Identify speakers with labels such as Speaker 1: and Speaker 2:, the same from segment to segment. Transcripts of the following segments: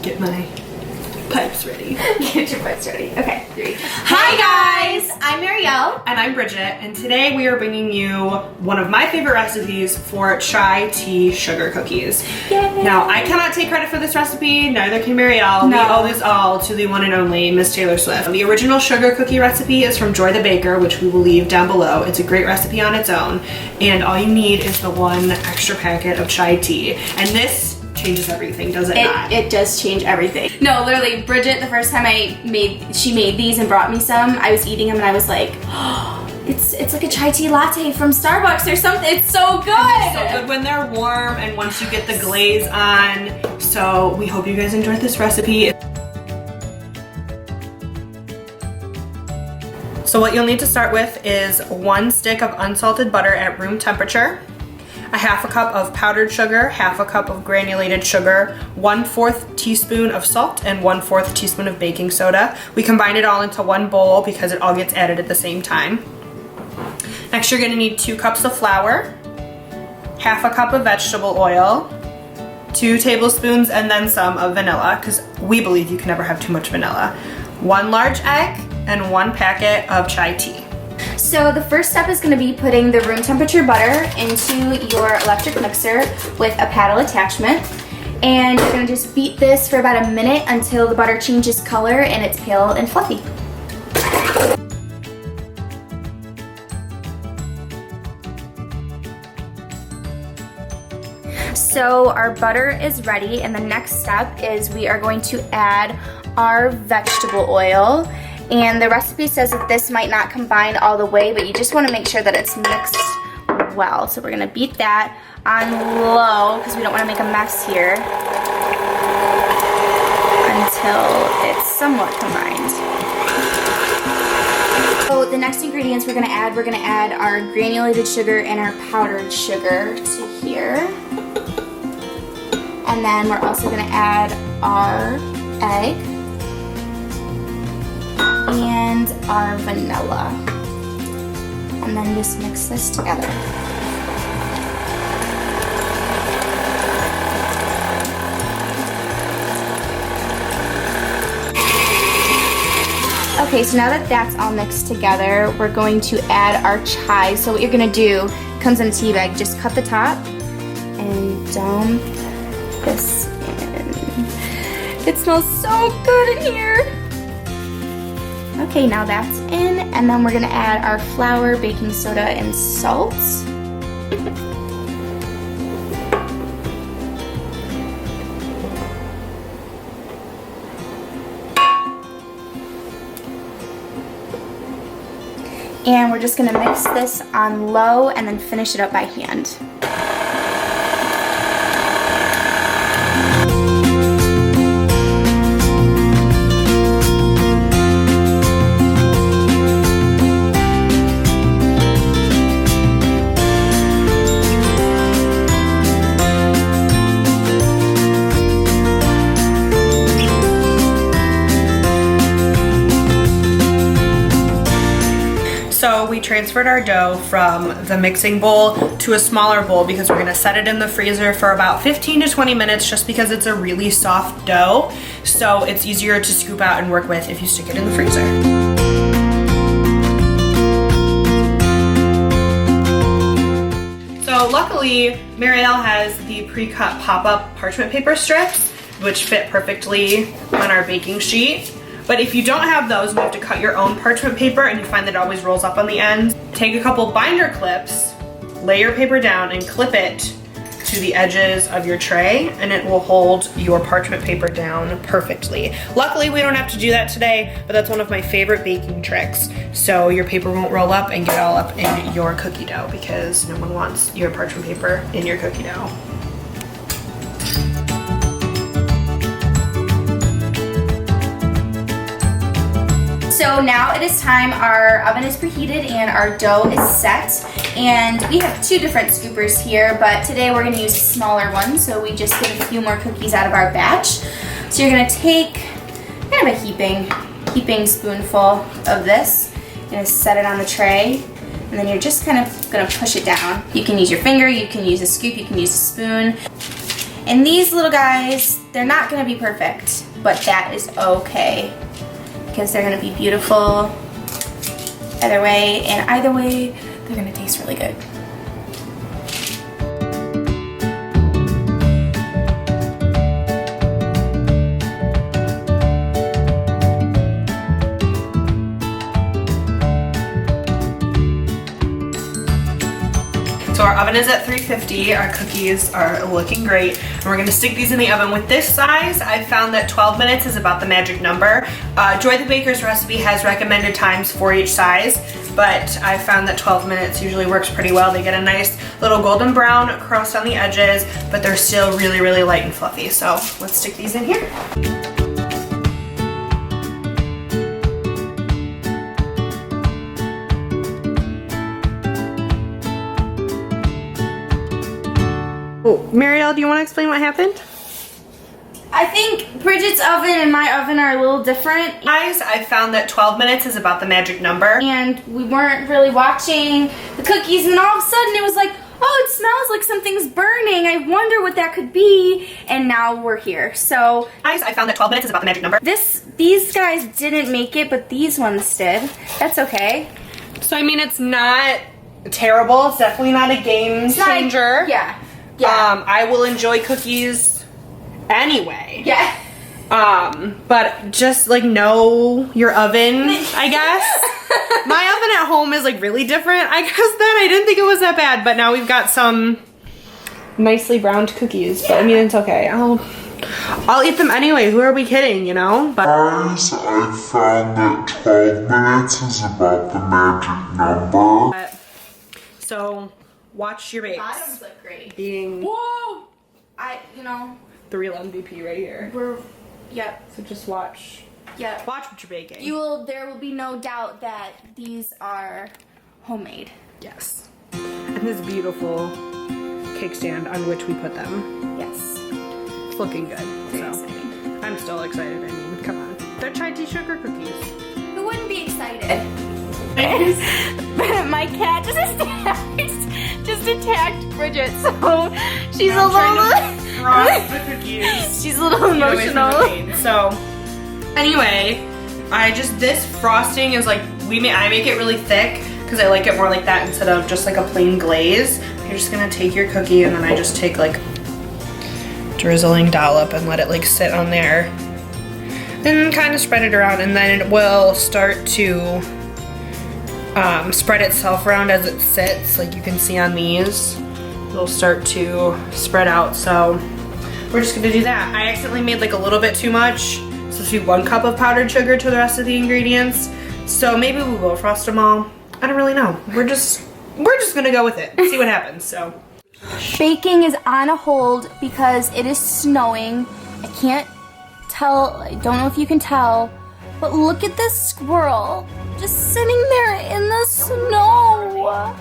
Speaker 1: Get my pipes ready.
Speaker 2: Get your pipes ready. Okay, 3. Hi guys, I'm Marielle.
Speaker 1: And I'm Bridget, and today we are bringing you one of my favorite recipes for chai tea sugar cookies.
Speaker 2: Yay.
Speaker 1: Now, I cannot take credit for this recipe, neither can Marielle.
Speaker 2: No.
Speaker 1: We owe this all to the one and only Miss Taylor Swift. The original sugar cookie recipe is from Joy the Baker, which we will leave down below. It's a great recipe on its own, and all you need is the 1 extra packet of chai tea. And this changes everything, does it not?
Speaker 2: It does change everything. No, literally, Bridget, the first time she made these and brought me some, I was eating them and I was like, oh, it's like a chai tea latte from Starbucks or something. It's so good.
Speaker 1: It's so good when they're warm and once you get the glaze on. So we hope you guys enjoyed this recipe. So what you'll need to start with is 1 stick of unsalted butter at room temperature, a 1/2 cup of powdered sugar, 1/2 cup of granulated sugar, 1/4 teaspoon of salt, and 1/4 teaspoon of baking soda. We combine it all into one bowl because it all gets added at the same time. Next, you're gonna need 2 cups of flour, 1/2 cup of vegetable oil, 2 tablespoons and then some of vanilla, because we believe you can never have too much vanilla, 1 large egg, and 1 packet of chai tea.
Speaker 2: So the first step is going to be putting the room temperature butter into your electric mixer with a paddle attachment. And you're going to just beat this for about a minute until the butter changes color and it's pale and fluffy. So our butter is ready, and the next step is we are going to add our vegetable oil. And the recipe says that this might not combine all the way, but you just want to make sure that it's mixed well. So we're going to beat that on low because we don't want to make a mess here until it's somewhat combined. So the next ingredients we're going to add our granulated sugar and our powdered sugar to here. And then we're also going to add our egg and our vanilla, and then just mix this together. Okay, so now that that's all mixed together, we're going to add our chai. So what you're gonna do, comes in a tea bag, just cut the top and dump this in. It smells so good in here. Okay, now that's in, and then we're gonna add our flour, baking soda, and salt. And we're just gonna mix this on low and then finish it up by hand.
Speaker 1: So we transferred our dough from the mixing bowl to a smaller bowl because we're gonna set it in the freezer for about 15 to 20 minutes just because it's a really soft dough. So it's easier to scoop out and work with if you stick it in the freezer. So luckily, Marielle has the pre-cut pop-up parchment paper strips, which fit perfectly on our baking sheet. But if you don't have those and you have to cut your own parchment paper and you find that it always rolls up on the ends, take a couple binder clips, lay your paper down and clip it to the edges of your tray, and it will hold your parchment paper down perfectly. Luckily, we don't have to do that today, but that's one of my favorite baking tricks. So your paper won't roll up and get all up in your cookie dough, because no one wants your parchment paper in your cookie dough.
Speaker 2: So now it is time. Our oven is preheated and our dough is set. And we have 2 different scoopers here, but today we're gonna use smaller ones, so we just get a few more cookies out of our batch. So you're gonna take kind of a heaping spoonful of this, you're gonna set it on the tray, and then you're just kind of gonna push it down. You can use your finger, you can use a scoop, you can use a spoon. And these little guys, they're not gonna be perfect, but that is okay because they're gonna be beautiful either way, and either way, they're gonna taste really good.
Speaker 1: So our oven is at 350. Our cookies are looking great. And we're gonna stick these in the oven. With this size, I found that 12 minutes is about the magic number. Joy the Baker's recipe has recommended times for each size, but I found that 12 minutes usually works pretty well. They get a nice little golden brown crust on the edges, but they're still really, really light and fluffy. So let's stick these in here. Oh, Marielle, do you want to explain what happened?
Speaker 2: I think Bridget's oven and my oven are a little different.
Speaker 1: Guys, I found that 12 minutes is about the magic number.
Speaker 2: And we weren't really watching the cookies, and all of a sudden it was like, oh, it smells like something's burning. I wonder what that could be. And now we're here. So
Speaker 1: Guys, I found that 12 minutes is about the magic number.
Speaker 2: These guys didn't make it, but these ones did. That's okay.
Speaker 1: So I mean, it's not terrible. It's definitely not a game changer.
Speaker 2: Yeah.
Speaker 1: I will enjoy cookies anyway.
Speaker 2: Yeah.
Speaker 1: But just like know your oven, I guess. My oven at home is like really different. I guess then I didn't think it was that bad, but now we've got some nicely browned cookies. But I mean, it's okay. I'll eat them anyway. Who are we kidding, you know? But
Speaker 3: guys, I found that 12 minutes is about the magic number.
Speaker 1: So watch your bakes.
Speaker 2: Bottoms look great.
Speaker 1: Being
Speaker 2: Whoa!
Speaker 1: the real MVP right here.
Speaker 2: Yep.
Speaker 1: So just watch.
Speaker 2: Yep.
Speaker 1: Watch what you're baking.
Speaker 2: There will be no doubt that these are homemade.
Speaker 1: Yes. And this beautiful cake stand on which we put them.
Speaker 2: Yes.
Speaker 1: It's looking good.
Speaker 2: Very
Speaker 1: So
Speaker 2: exciting.
Speaker 1: I'm still excited. I mean, come on. They're chai tea sugar cookies.
Speaker 2: Who wouldn't be excited? My cat just attacked Bridget, so she's a little
Speaker 1: Frost the cookies.
Speaker 2: she's a little
Speaker 1: Get away from the
Speaker 2: emotional.
Speaker 1: pain. So anyway, this frosting is like I make it really thick because I like it more like that instead of just like a plain glaze. You're just gonna take your cookie and then I just take like drizzling dollop and let it like sit on there and kind of spread it around, and then it will start to spread itself around as it sits. Like you can see on these, it'll start to spread out. So we're just gonna do that. I accidentally made like a little bit too much, so let's do 1 cup of powdered sugar to the rest of the ingredients. So maybe we will frost them all. I don't really know. We're just gonna go with it, see what happens. So
Speaker 2: Baking is on a hold because it is snowing. I can't tell, I don't know if you can tell, but look at this squirrel just sitting there in the snow.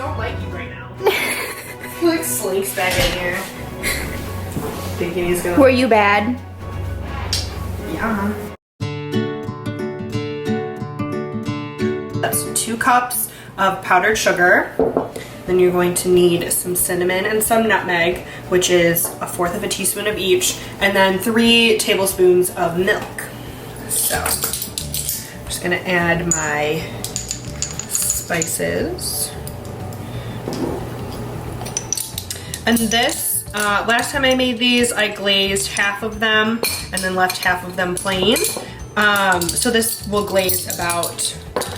Speaker 1: don't like you right now. He like slinks back in here, thinking he's gonna.
Speaker 2: Were you bad?
Speaker 1: Yeah. That's 2 cups of powdered sugar. Then you're going to need some cinnamon and some nutmeg, which is 1/4 of a teaspoon of each, and then 3 tablespoons of milk. So I'm just gonna add my spices. And this, last time I made these, I glazed half of them and then left half of them plain. So this will glaze about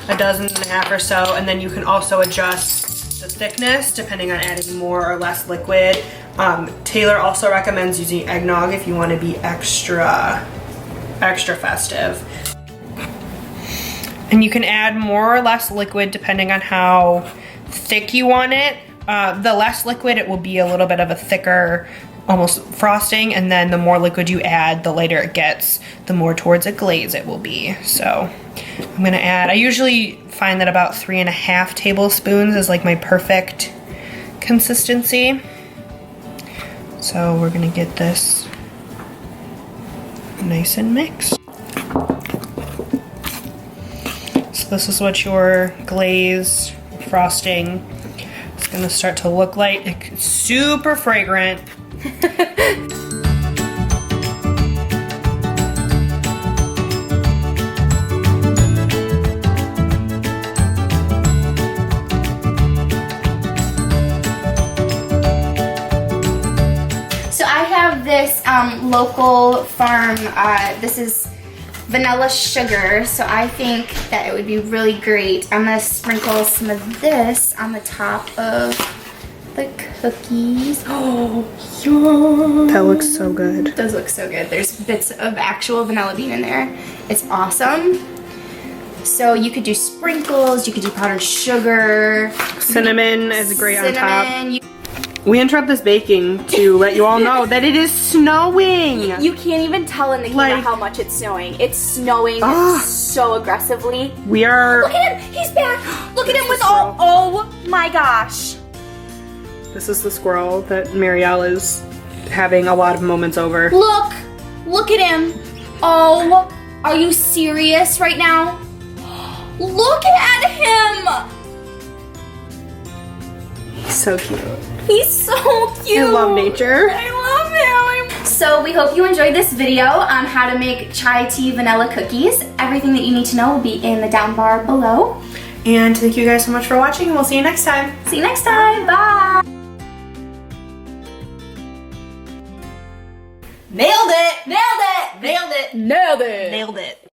Speaker 1: 1.5 dozen or so, and then you can also adjust the thickness depending on adding more or less liquid. Taylor also recommends using eggnog if you want to be extra festive. And you can add more or less liquid depending on how thick you want it. The less liquid, it will be a little bit of a thicker, almost frosting, and then the more liquid you add, the lighter it gets, the more towards a glaze it will be. So I'm gonna add, I usually find that about 3.5 tablespoons is like my perfect consistency. So we're gonna get this nice and mixed. So this is what your glaze frosting is gonna start to look like. It's super fragrant.
Speaker 2: So I have this local farm, this is vanilla sugar, so I think that it would be really great. I'm gonna sprinkle some of this on the top of the cookies. Oh, yeah.
Speaker 1: That looks so good.
Speaker 2: It does look so good. There's bits of actual vanilla bean in there. It's awesome. So you could do sprinkles, you could do powdered sugar.
Speaker 1: Cinnamon is great on top.
Speaker 2: Cinnamon.
Speaker 1: We interrupt this baking to let you all know that it is snowing.
Speaker 2: You can't even tell in the camera how much it's snowing. It's snowing so aggressively.
Speaker 1: We are.
Speaker 2: Look at him! He's back! Look at him with all. Oh my gosh!
Speaker 1: This is the squirrel that Marielle is having a lot of moments over.
Speaker 2: Look! Look at him! Oh, are you serious right now? Look at him!
Speaker 1: He's so cute.
Speaker 2: He's so cute.
Speaker 1: I love nature.
Speaker 2: I love him. So we hope you enjoyed this video on how to make chai tea vanilla cookies. Everything that you need to know will be in the down bar below.
Speaker 1: And thank you guys so much for watching, and we'll see you next time.
Speaker 2: See you next time. Bye.
Speaker 1: Nailed it!
Speaker 2: Nailed it.
Speaker 1: Nailed it!
Speaker 2: Nailed it.
Speaker 1: Nailed it.